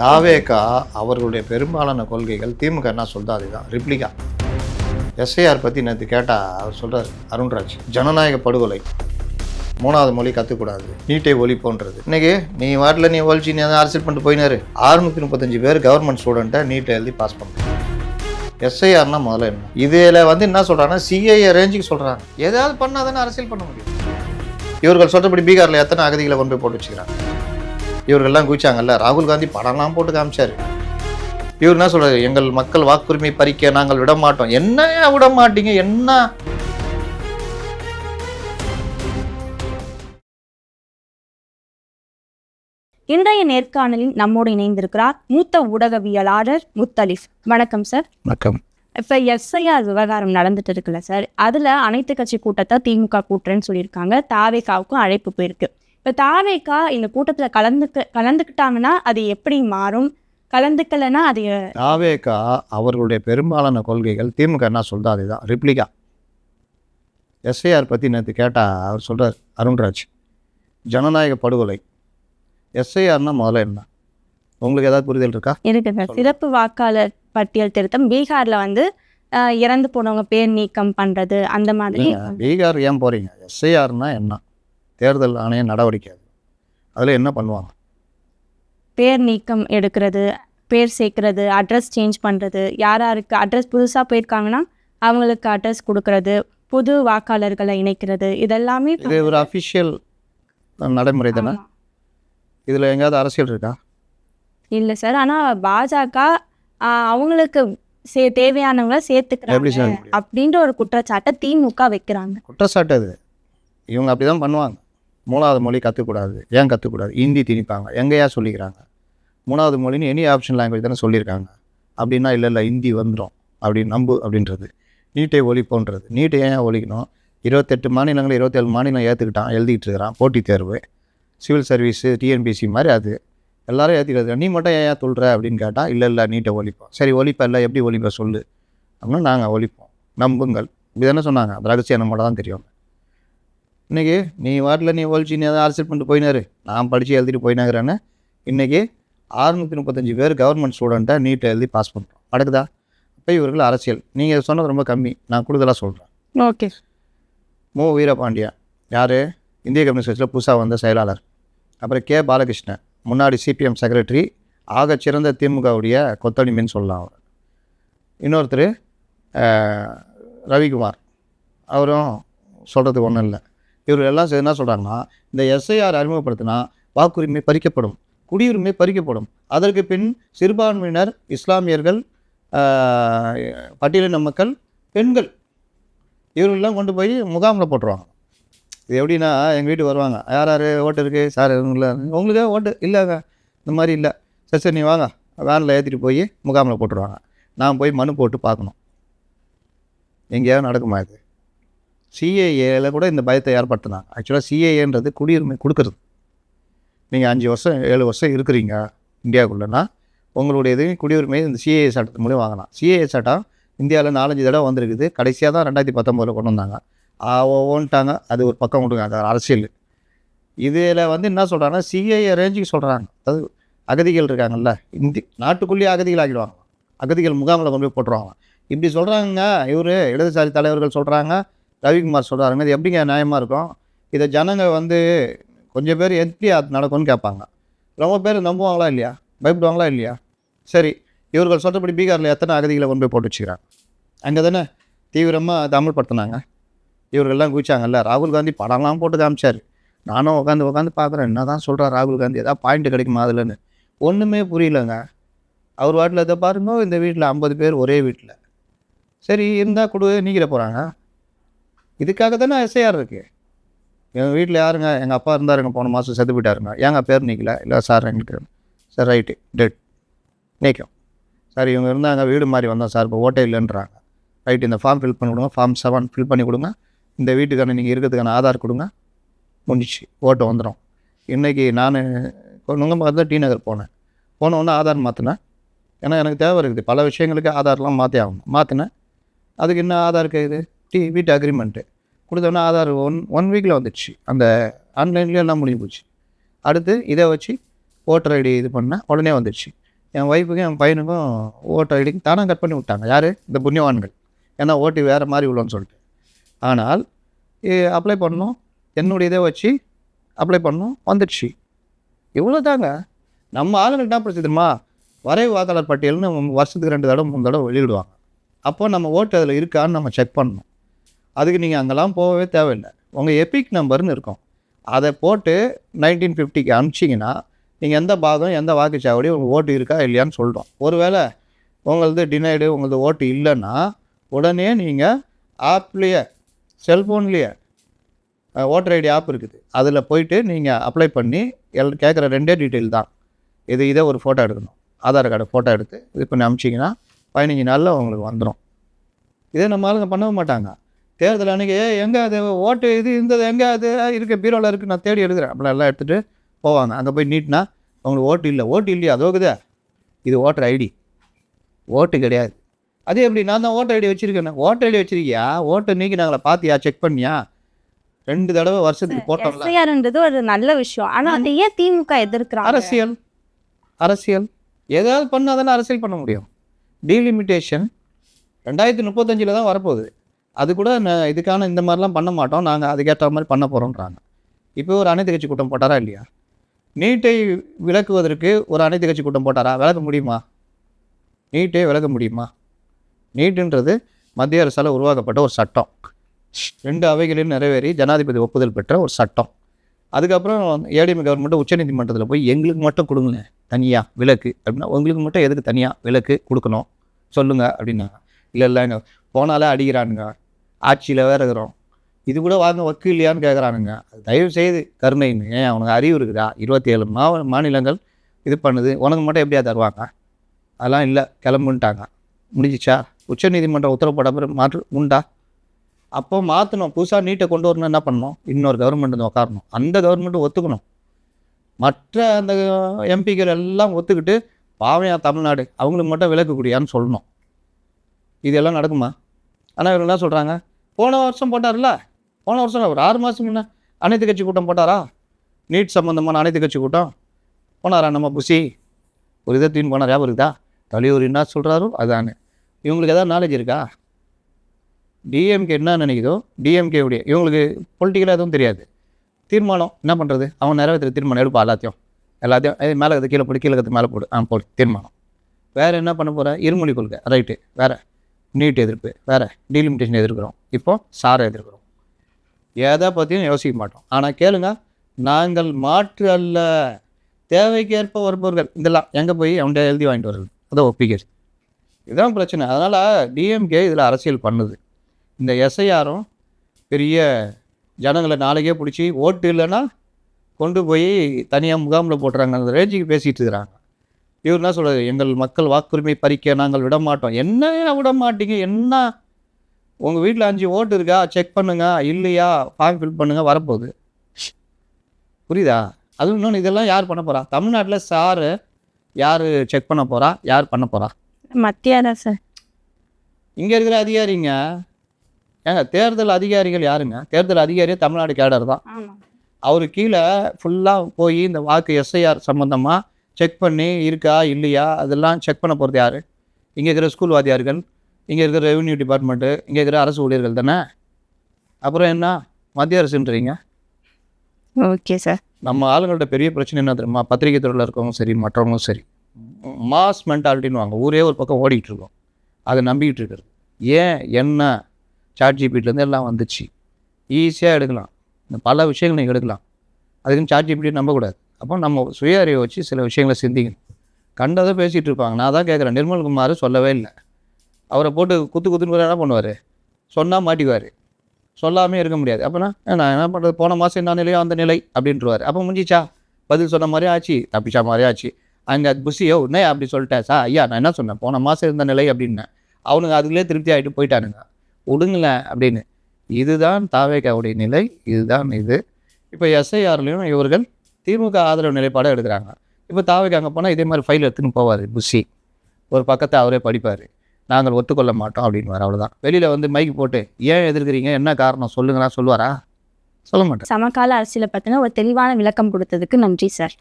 தாவேகா அவர்களுடைய பெரும்பாலான கொள்கைகள் திமுக என்ன சொல்லுதோ அதுதான் ரிப்ளிகா. எஸ்ஐஆர் பற்றி நேற்று கேட்டால் அவர் சொல்கிறார் அருண்ராஜ், ஜனநாயக படுகொலை, மூணாவது மொழி கற்றுக்கூடாது, நீட்டை ஒழிப்போன்றது. இன்றைக்கி நீ வாட்டில் நீ ஒழிச்சு நீ தான் அரசியல் பண்ணிட்டு போயினாரு. 635 பேர் கவர்மெண்ட் ஸ்டூடெண்ட்டை நீட்டை எழுதி பாஸ் பண்ணுறாங்க. எஸ்ஐஆர்னா முதல்ல என்ன, இதில் என்ன சொல்கிறாங்கன்னா சிஏஏ ரேஞ்சுக்கு சொல்கிறாங்க. ஏதாவது பண்ணால் தானே அரசியல் பண்ண முடியும். இவர்கள் சொல்கிறபடி பீகாரில் எத்தனை அகதிகளை கொண்டு போய் போட்டு வச்சுக்கிறாங்க. இவர்கள்லாம் குதிச்சாங்கல்ல, ராகுல் காந்தி படம்லாம் போட்டு காமிச்சார். இவர் என்ன சொல்கிறார், எங்கள் மக்கள் வாக்குரிமை பறிக்க நாங்கள் விட மாட்டோம். என்ன விட மாட்டீங்க என்ன? இன்றைய நேர்காணலில் நம்மோடு இணைந்திருக்கிறார் மூத்த ஊடகவியலாளர் முத்தலிஃப். வணக்கம் சார். வணக்கம். இப்போ எஸ்ஐஆர் விவகாரம் நடந்துட்டு இருக்குல்ல சார், அதில் அனைத்து கட்சி கூட்டத்தை திமுக கூட்டுறேன்னு சொல்லியிருக்காங்க. தாவேகாவுக்கும் அழைப்பு போயிருக்கு. இப்போ தாவேகா இந்த கூட்டத்தில் கலந்துக்கிட்டாங்கன்னா அது எப்படி மாறும், கலந்துக்கலைன்னா அது? தாவேகா அவர்களுடைய பெரும்பாலான கொள்கைகள் திமுக என்ன சொல்லுதோ அதுதான் ரிப்ளிகா. எஸ்ஐஆர் பற்றி நேற்று கேட்டால் அவர் சொல்கிறார் அருண்ராஜ், ஜனநாயக படுகொலை. எஸ்ஐஆர்னா முதல்ல என்ன, உங்களுக்கு ஏதாவது புரிதல் இருக்கா? இருக்கு சார். சிறப்பு வாக்காளர் பட்டியல் திருத்தம், பீகாரில் இறந்து போனவங்க பேர் நீக்கம் பண்ணுறது அந்த மாதிரி. பீகார் ஏன் போகிறீங்க? எஸ்ஐஆர்னா என்ன, தேர்தல் ஆணைய நடவடிக்கை. அதில் என்ன பண்ணுவாங்க? பேர் நீக்கம் எடுக்கிறது, பேர் சேர்க்கறது, அட்ரஸ் சேஞ்ச் பண்ணுறது, யாருக்கு அட்ரஸ் புதுசாக போயிருக்காங்கன்னா அவங்களுக்கு அட்ரஸ் கொடுக்கறது, புது வாக்காளர்களை இணைக்கிறது, இதெல்லாமே இது ஒரு அஃபிஷியல் நடைமுறை தானே. இதில் எங்கேயாவது அரசியல் இருக்கா? இல்லை சார். ஆனால் பாஜக அவங்களுக்கு தேவையானவங்களை சேர்த்துக்கிறாங்க அப்படின்ற ஒரு குற்றச்சாட்டை திமுக வைக்கிறாங்க. குற்றச்சாட்டு அது. இவங்க அப்படி தான் பண்ணுவாங்க. மூணாவது மொழி கற்றுக்கூடாது. ஏன் கற்றுக்கூடாது? ஹிந்தி திணிப்பாங்க. எங்கேயா சொல்லிக்கிறாங்க மூணாவது மொழின்னு? எனி ஆப்ஷன் லாங்குவேஜ் தானே சொல்லியிருக்காங்க. அப்படின்னா இல்லை ஹிந்தி வந்துடும் அப்படின்னு நம்பு அப்படின்றது. நீட்டை ஒழிப்போன்றது. நீட்டை ஏன் ஒழிக்கணும்? 28 மாநிலங்கள் 27 மாநிலம் ஏற்றுக்கிட்டான், எழுதிட்டு இருக்கிறான். போட்டித் தேர்வு, சிவில் சர்வீஸு, டிஎன்பிசி மாதிரி அது எல்லோரும் ஏற்றிக்கிறது. நீ மட்டும் ஏன் சொல்கிற அப்படின்னு கேட்டால் இல்லை நீட்டை ஒழிப்போம். சரி ஒழிப்ப இல்லை, எப்படி ஒழிப்ப சொல்லு அப்படின்னா நாங்கள் ஒழிப்போம், நம்புங்கள் இப்படி தானே சொன்னாங்க. அந்த ரகசியம் நம்மள தான் தெரியும். இன்றைக்கி நீ வாட்டில் நீ ஒழிச்சு நீ தான் அரசியல் பண்ணிட்டு போயினாரு, நான் படித்து எழுதிட்டு போயினாங்கிறேன்னு. இன்றைக்கி 635 பேர் கவர்மெண்ட் ஸ்டூடெண்ட்டை நீட்டை எழுதி பாஸ் பண்ணுறோம். நடக்குதா? இப்போ இவர்கள் அரசியல். நீங்கள் சொன்னது ரொம்ப கம்மி, நான் கூடுதலாக சொல்கிறேன். ஓகே. மு வீரபாண்டியன் யார்? இந்திய கம்யூனிஸ்ட் கட்சியில் புதுசாக வந்த செயலாளர். அப்புறம் கே பாலகிருஷ்ணன், முன்னாடி சிபிஎம் செக்ரட்டரி, ஆகச்சிறந்த திமுகவுடைய கொத்தடிமைன்னு சொல்லலாம் அவர். இன்னொருத்தர் ரவிக்குமார், அவரும் சொல்கிறதுக்கு ஒன்றும் இல்லை. இவர்கள் எல்லாம் என்ன சொல்கிறாங்கன்னா, இந்த எஸ்ஐஆர் அறிமுகப்படுத்தினா வாக்குரிமை பறிக்கப்படும், குடியுரிமை பறிக்கப்படும். அதற்கு பின் சிறுபான்மையினர், இஸ்லாமியர்கள், பட்டியலின மக்கள், பெண்கள் இவர்களெல்லாம் கொண்டு போய் முகாமில் போட்டுருவாங்க. இது எப்படின்னா, எங்கள் வீட்டுக்கு வருவாங்க, யார் யார் ஓட்டு இருக்குது சார், இல்லை உங்களுக்கு ஓட்டு இல்லைங்க, இந்த மாதிரி இல்லை, சரி நீ வாங்க, வேனில் ஏற்றிட்டு போய் முகாமில் போட்டுருவாங்க. நான் போய் மனு போட்டு பார்க்கணும். எங்கேயாவது நடக்குமா இது? சிஏஏல கூட இந்த பயத்தை ஏற்படுத்தினாங்க. ஆக்சுவலாக சிஏஏன்றது குடியுரிமை கொடுக்குறது. நீங்கள் 5 வருஷம் 7 வருஷம் இருக்கிறீங்க இந்தியாவுக்குள்ளேன்னா உங்களுடைய எதுவும் குடியுரிமை இந்த சிஏஏ சட்டத்து மூலியம் வாங்கலாம். சிஏஏ சட்டம் இந்தியாவில் 4-5 தடவை வந்திருக்குது. கடைசியாக தான் 2019 கொண்டு வந்தாங்க. ஓன்ட்டாங்க. அது ஒரு பக்கம் கொடுங்க, அது அரசியல். இதில் என்ன சொல்கிறாங்கன்னா, சிஏஏ ரேஞ்சுக்கு சொல்கிறாங்க. அதாவது அகதிகள் இருக்காங்கல்ல, நாட்டுக்குள்ளேயே அகதிகள் ஆகிடுவாங்க, அகதிகள் முகாமில் கொண்டு போய் போட்டுருவாங்க. இப்படி சொல்கிறாங்க இவர் இடதுசாரி தலைவர்கள் சொல்கிறாங்க, ரவிக்குமார் சொல்கிறாருங்க. இது எப்படிங்க நியாயமாக இருக்கும்? இதை ஜனங்க கொஞ்சம் பேர் எப்படி அது நடக்கும்னு கேட்பாங்க. ரொம்ப பேர் நம்புவாங்களா இல்லையா, பயப்படுவாங்களா இல்லையா? சரி, இவர்கள் சொல்கிறபடி பீகாரில் எத்தனை அகதிகளை கொண்டு போய் போட்டு வச்சுக்கிறாங்க. அங்கே தானே தீவிரமாக அதை அமல்படுத்தினாங்க. இவர்கள்லாம் குதிச்சாங்கல்ல, ராகுல் காந்தி படம்லாம் போட்டு காமிச்சார். நானும் உட்காந்து பார்க்குறேன், என்ன தான் சொல்கிறார் ராகுல் காந்தி, ஏதாவது பாயிண்ட்டு கிடைக்குமா அதுலன்னு. ஒன்றுமே புரியலைங்க. அவர் வாட்டில் இதை பாருங்க, இந்த வீட்டில் 50 பேர் ஒரே வீட்டில். சரி இருந்தால் கொடு, நீக்கிற போகிறாங்க. இதுக்காக தானே எஸ்ஐஆர் இருக்குது. எங்கள் வீட்டில் யாருங்க, எங்கள் அப்பா இருந்தாருங்க, போன மாதம் செத்து போயிட்டாருங்க, ஏங்க பேர் நீக்கல? இல்லை சார் எங்களுக்கு சார் ரைட்டு டெட் நீக்கும். சார் இவங்க இருந்தாங்க, வீடு மாதிரி வந்தோம் சார், இப்போ ஓட்டே இல்லைன்றாங்க. ரைட்டு, இந்த ஃபார்ம் ஃபில் பண்ணி கொடுங்க, ஃபார்ம் 7 ஃபில் பண்ணி கொடுங்க, இந்த வீட்டுக்கான நீங்கள் இருக்கிறதுக்கான ஆதார் கொடுங்க, முடிச்சு ஓட்டு வந்துடும். இன்றைக்கி நான் நுங்கம்பாக்கத்தில் டி நகர் போனோன்னே ஆதார் மாற்றினேன். ஏன்னா எனக்கு தேவை இருக்குது, பல விஷயங்களுக்கு ஆதார்லாம் மாற்றி ஆகணும். மாற்றினேன். அதுக்கு என்ன ஆதாருக்கு இது வீட்டு அக்ரிமெண்ட்டு கொடுத்தோன்னா ஆதார் ஒன் வீக்கில் வந்துடுச்சு. அந்த ஆன்லைன்லேயே எல்லாம் முடிஞ்சு போச்சு. அடுத்து இதை வச்சு ஓட்டர் ஐடி இது பண்ணால் உடனே வந்துடுச்சு. என் ஒய்ஃபுக்கும் என் பையனுக்கும் ஓட்டர் ஐடிக்கு தானாக கட் பண்ணி விட்டாங்க. யார்? இந்த புண்ணியவான்கள். ஏன்னா ஓட்டு வேறு மாதிரி உள்ளோன்னு சொல்லிட்டு. ஆனால் அப்ளை பண்ணோம், என்னுடைய இதை வச்சு அப்ளை பண்ணோம், வந்துடுச்சு. இவ்வளோ தாங்க. நம்ம ஆளுங்களுக்கு என்ன பிரச்சனை தெரியுமா? வரைவு வாக்காளர் பட்டியல்னு வருஷத்துக்கு 2 தடவை 3 தடவை வெளியிடுவாங்க. அப்போ நம்ம ஓட்டு அதில் இருக்கான்னு நம்ம செக் பண்ணணும். அதுக்கு நீங்கள் அங்கெல்லாம் போகவே தேவையில்லை. உங்கள் எபிக் நம்பர்னு இருக்கும், அதை போட்டு 1950க்கு அனுப்பிச்சிங்கன்னா நீங்கள் எந்த பாகம் எந்த வாக்குச்சாவடி உங்கள் ஓட்டு இருக்கா இல்லையான்னு சொல்கிறோம். ஒருவேளை உங்களது டினைடு, உங்களது ஓட்டு இல்லைன்னா உடனே நீங்கள் ஆப்லேயே, செல்ஃபோன்லேயே ஓட்டர் ஐடி ஆப் இருக்குது, அதில் போயிட்டு நீங்கள் அப்ளை பண்ணி கேட்குற 2 டீட்டெயில் தான். இதை ஒரு ஃபோட்டோ எடுக்கணும், ஆதார் கார்டு ஃபோட்டோ எடுத்து இது பண்ணி அனுப்பிச்சிங்கன்னா 15 நாளில் உங்களுக்கு வந்துடும். இதே நம்ம ஆளுங்க பண்ணவும் மாட்டாங்க. தேர்தல் அன்றைக்கி எங்கே அது ஓட்டு இது இருந்தது, எங்கே அது இருக்க பீரோவில் இருக்குது, நான் தேடி எடுக்கிறேன் அப்படிலாம் எல்லாம் எடுத்துகிட்டு போவாங்க. அங்கே போய் நீட்னா அவங்களுக்கு ஓட்டு இல்லை. ஓட்டு இல்லையா? அதோக்குதே இது ஓட்டர் ஐடி, ஓட்டு கிடையாது. அதே எப்படி? நான் தான் ஓட்டர் ஐடி வச்சுருக்கேன். ஓட்டர் ஐடி வச்சுருக்கியா? ஓட்டை நீக்கி நாங்களை பார்த்தியா, செக் பண்ணியா? 2 தடவை வருஷத்துக்கு போட்டோம்ல. எஸ்ஐஆர்ன்றது ஒரு நல்ல விஷயம். ஆனால் அதை ஏன் திமுக எதிர்க்கிறாங்க? அரசியல் ஏதாவது பண்ணால் தானே அரசியல் பண்ண முடியும். டீலிமிட்டேஷன் 2035 தான் வரப்போகுது. அது கூட இதுக்கான இந்த மாதிரிலாம் பண்ண மாட்டோம், நாங்கள் அதுக்கேற்ற மாதிரி பண்ண போகிறோன்றாங்க. இப்போ ஒரு அனைத்து கட்சி கூட்டம் போட்டாரா இல்லையா? நீட்டை விளக்குவதற்கு ஒரு அனைத்து கட்சி கூட்டம் போட்டாரா? விளக்க முடியுமா? நீட்டை விளக்க முடியுமா? நீட்டுன்றது மத்திய அரசால் உருவாக்கப்பட்ட ஒரு சட்டம். 2 அவைகளில் நிறைவேறி ஜனாதிபதி ஒப்புதல் பெற்ற ஒரு சட்டம். அதுக்கப்புறம் ஏடிஎம் கவர்மெண்ட்டு உச்சநீதிமன்றத்தில் போய் எங்களுக்கு மட்டும் கொடுங்க தனியாக விலக்கு அப்படின்னா, உங்களுக்கு மட்டும் எதுக்கு தனியாக விலக்கு கொடுக்கணும் சொல்லுங்கள் அப்படின்னாங்க. இல்லை எங்கள் போனாலே அடிக்கிறானுங்க, ஆட்சியில் வேறு இருக்கிறோம், இது கூட வாங்க வக்கு இல்லையான்னு கேட்குறானுங்க. தயவு செய்து கருணைன்னு, ஏன் அவனுக்கு அறிவு இருக்குதா? 27 மாநிலங்கள் இது பண்ணுது, உனக்கு மட்டும் எப்படியா தருவாங்க? அதெல்லாம் இல்லை, கிளம்புன்ட்டாங்க. முடிஞ்சிச்சா? உச்சநீதிமன்றம் உத்தரவு போட பிறகு மாற்று உண்டா? அப்போ மாற்றணும், புதுசாக நீட்டை கொண்டு வரணும். என்ன பண்ணணும்? இன்னொரு கவர்மெண்ட் வந்து உட்காரணும், அந்த கவர்மெண்ட்டு ஒத்துக்கணும். மற்ற அந்த எம்பிக்கள் எல்லாம் ஒத்துக்கிட்டு பாவையா தமிழ்நாடு அவங்களுக்கு மட்டும் விலக்கக்கூடியான்னு சொல்லணும். இதெல்லாம் நடக்குமா? ஆனால் இவங்க என்ன சொல்கிறாங்க? போன வருஷம் போட்டார்ல, போன வருஷம் ஒரு 6 மாதம் முன்னே அனைத்து கட்சி கூட்டம் போட்டாரா? நீட் சம்மந்தமான அனைத்து கட்சி கூட்டம் போனாரா? நம்ம புசி ஒரு இதை தூயின் போனார், ஞாபகம் இருக்குதா? தலைவர் என்ன சொல்கிறாரோ அதானே. இவங்களுக்கு எதாவது நாலேஜ் இருக்கா? டிஎம்கே என்ன நினைக்குதோ டிஎம்கேவுடைய, இவங்களுக்கு பொலிட்டிக்கலாக எதுவும் தெரியாது. தீர்மானம் என்ன பண்ணுறது? அவன் நிறைவேற்ற தீர்மானம் எடுப்பா, எல்லாத்தையும் மேலே கற்று கீழே போடு, கீழே கற்று மேலே போடு, போடு தீர்மானம். வேறு என்ன பண்ண போகிற? இருமொழி கொள்கை ரைட்டு, வேறு நீட் எதிர்ப்பு, வேறு டீலிமிட்டேஷன் எதிர்க்கிறோம், இப்போது சாரை எதிர்க்கிறோம். எதை பற்றியும் யோசிக்க மாட்டோம். ஆனால் கேளுங்க, நாங்கள் மாற்று அல்ல, தேவைக்கேற்ப வருபவர்கள். இதெல்லாம் எங்கே போய் அவன்கிட்ட எழுதி வாங்கிட்டு வருது, அதை ஒப்பிக்கிறது. இதுதான் பிரச்சனை. அதனால் டிஎம்கே இதில் அரசியல் பண்ணுது. இந்த எஸ்ஐஆரும் பெரிய ஜனங்களை நாளைக்கே பிடிச்சி ஓட்டு இல்லைன்னா கொண்டு போய் தனியாக முகாமில் போட்டுறாங்க, அந்த ரேஞ்சுக்கு பேசிகிட்டு இருக்கிறாங்க. இவர் என்ன சொல்கிறது? எங்கள் மக்கள் வாக்குரிமை பறிக்க நாங்கள் விட மாட்டோம். என்ன விட மாட்டீங்க? என்ன உங்கள் வீட்டில் 5 ஓட்டு இருக்கா? செக் பண்ணுங்கள், இல்லையா ஃபார்ம் ஃபில் பண்ணுங்கள், வரப்போகுது. புரியுதா? அதுவும் இன்னொன்று, இதெல்லாம் யார் பண்ண போகிறா? தமிழ்நாட்டில் சாரு யார் செக் பண்ண போகிறா? யார் பண்ண போகிறா? மத்திய அரசு. இங்கே இருக்கிற அதிகாரிங்க. ஏங்க தேர்தல் அதிகாரிகள் யாருங்க? தேர்தல் அதிகாரியே தமிழ்நாடு கேடர் தான். அவர் கீழே ஃபுல்லாக போய் இந்த வாக்கு எஸ்ஐஆர் சம்மந்தமாக செக் பண்ணி இருக்கா இல்லையா அதெல்லாம் செக் பண்ண போகிறது யார்? இங்கே இருக்கிற ஸ்கூல் வாத்தியார்கள், இங்கே இருக்கிற ரெவென்யூ டிபார்ட்மெண்ட்டு, இங்கே இருக்கிற அரசு ஊழியர்கள் தானே. அப்புறம் என்ன மத்திய அரசுன்றீங்க? Okay sir. நம்ம ஆளுங்கள்ட்ட பெரிய பிரச்சனை என்ன தெரியுமா? பத்திரிகை துறையில் இருக்கவங்க சரி, மற்றவங்களும் சரி, மாஸ் மென்டாலிட்டின்னு வாங்க, ஊரே ஒரு பக்கம் ஓடிக்கிட்டு இருக்கோம், அதை நம்பிக்கிட்டு இருக்கிறது. ஏன் என்ன சாட்ஜிபிட்டிலேருந்து எல்லாம் வந்துச்சு, ஈஸியாக எடுக்கலாம், இந்த பல விஷயங்கள் நீங்கள் எடுக்கலாம். அதுக்குன்னு சாட்ஜிபிட்டி நம்பக்கூடாது. அப்போ நம்ம சுய அறிவை வச்சு சில விஷயங்களை சிந்திக்கணும். கண்டதை பேசிகிட்டு இருப்பாங்க. நான் தான் கேட்குறேன், நிர்மல்குமார் சொல்லவே இல்லை. அவரை போட்டு குத்துன்னு என்ன பண்ணுவார்? சொன்னால் மாட்டிக்குவார், சொல்லாமே இருக்க முடியாது. அப்போனா நான் என்ன பண்ணுறது, போன மாதம் என்ன நிலையோ அந்த நிலை அப்படின்ட்டுருவார். அப்போ முடிஞ்சிச்சா? பதில் சொன்ன மாதிரியே ஆச்சு, தப்பிச்சா மாதிரியே ஆச்சு. அங்கே புஷியோ உன்னே அப்படி சொல்லிட்டேன் சார், ஐயா நான் என்ன சொன்னேன், போன மாதம் இருந்த நிலை அப்படின்னேன். அவனுங்க அதுலேயே திருப்தி ஆகிட்டு போயிட்டானுங்க, விடுங்களேன் அப்படின்னு. இதுதான் தாவேக்காவுடைய நிலை, இதுதான் இது. இப்போ எஸ்ஐஆர்லேயும் இவர்கள் திமுக ஆதரவு நிலைப்பாடாக எடுக்கிறாங்க. இப்போ தாவேக்கா அங்கே போனால் இதே மாதிரி ஃபைல் எடுத்துன்னு போவார் புஷி, ஒரு பக்கத்தை அவரே படிப்பார், நாங்கள் ஒத்துக்கொள்ள மாட்டோம் அப்படின்வார். அவ்வளோதான். வெளியில் வந்து மைக்கு போட்டு ஏன் எதிர்க்கிறீங்க, என்ன காரணம் சொல்லுங்களா சொல்லுவாரா? சொல்ல மாட்டேன். சமகால அரசியலை பற்றின ஒரு தெளிவான விளக்கம் கொடுத்ததுக்கு நன்றி சார்.